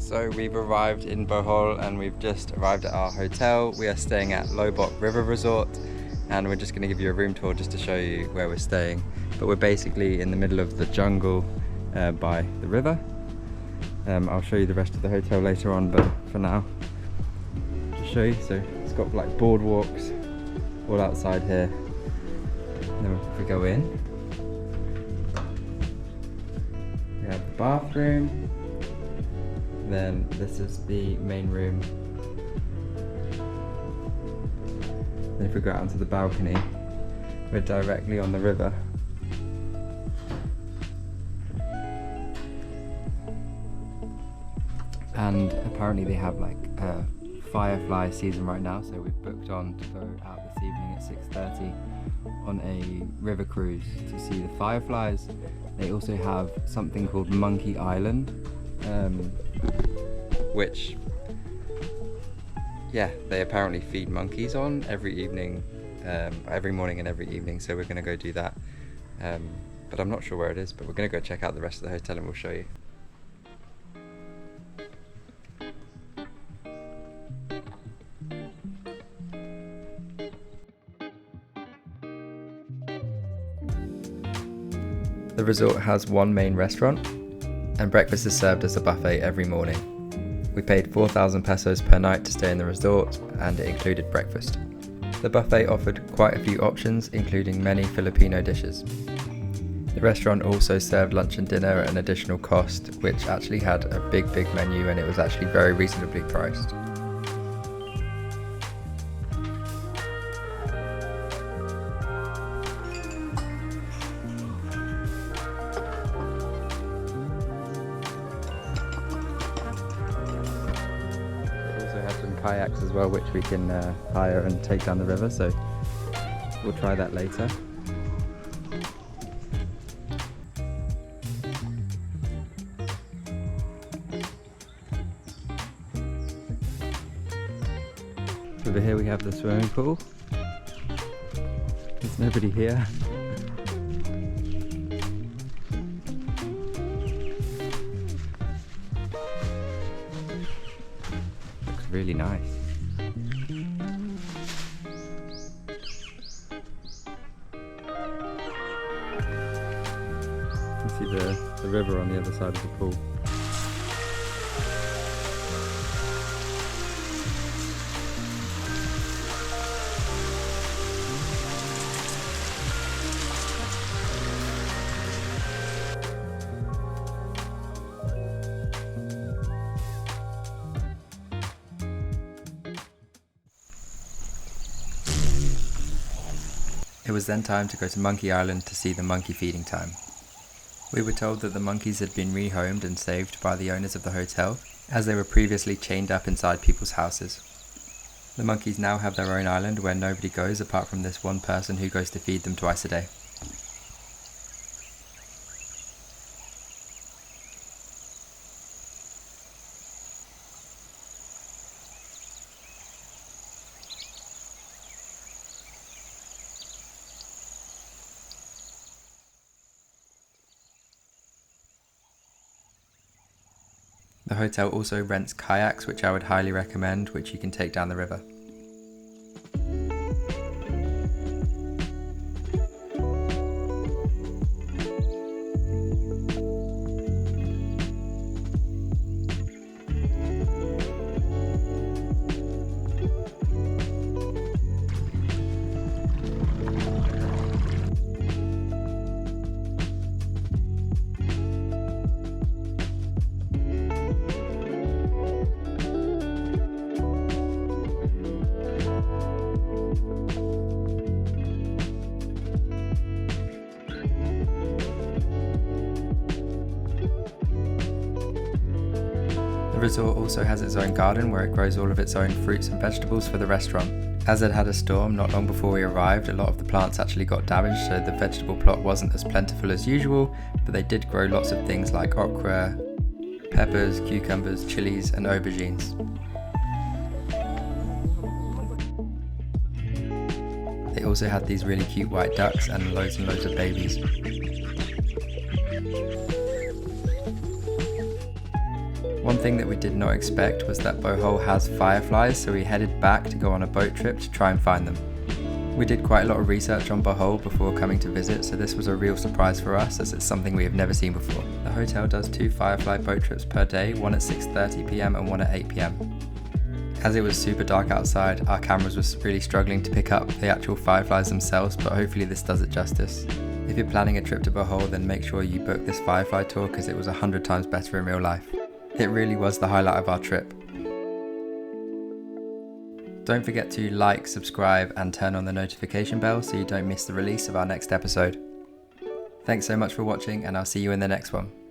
So we've arrived in Bohol and we've just arrived at our hotel. We are staying at Lobok River Resort and we're just going to give you a room tour just to show you where we're staying. But we're basically in the middle of the jungle by the river. I'll show you the rest of the hotel later on, but for now, just show you. So it's got like boardwalks all outside here. And then if we go in, we have the bathroom. Then this is the main room. Then if we go out onto the balcony, we're directly on the river. And apparently they have like a firefly season right now, so we've booked on to go out this evening at 6:30 on a river cruise to see the fireflies. They also have something called Monkey Island, which, yeah, they apparently feed monkeys on every evening, every morning and every evening, so we're going to go do that. But I'm not sure where it is, but we're going to go check out the rest of the hotel and we'll show you. The resort has one main restaurant, and breakfast is served as a buffet every morning. We paid 4,000 pesos per night to stay in the resort, and it included breakfast. The buffet offered quite a few options, including many Filipino dishes. The restaurant also served lunch and dinner at an additional cost, which actually had a big menu, and it was actually very reasonably priced. Kayaks as well, which we can hire and take down the river, so we'll try that later. Over here we have the swimming pool. There's nobody here. Really nice. You can see the river on the other side of the pool. It was then time to go to Monkey Island to see the monkey feeding time. We were told that the monkeys had been rehomed and saved by the owners of the hotel, as they were previously chained up inside people's houses. The monkeys now have their own island where nobody goes apart from this one person who goes to feed them twice a day. The hotel also rents kayaks, which I would highly recommend, which you can take down the river. The resort also has its own garden where it grows all of its own fruits and vegetables for the restaurant. As it had a storm not long before we arrived, a lot of the plants actually got damaged, so the vegetable plot wasn't as plentiful as usual, but they did grow lots of things like okra, peppers, cucumbers, chilies and aubergines. They also had these really cute white ducks and loads of babies. One thing that we did not expect was that Bohol has fireflies, so we headed back to go on a boat trip to try and find them. We did quite a lot of research on Bohol before coming to visit, so this was a real surprise for us as it's something we have never seen before. The hotel does 2 firefly boat trips per day, one at 6:30 p.m. and one at 8 p.m. As it was super dark outside, our cameras were really struggling to pick up the actual fireflies themselves, but hopefully this does it justice. If you're planning a trip to Bohol, then make sure you book this firefly tour because it was 100 times better in real life. It really was the highlight of our trip. Don't forget to like, subscribe and turn on the notification bell so you don't miss the release of our next episode. Thanks so much for watching and I'll see you in the next one.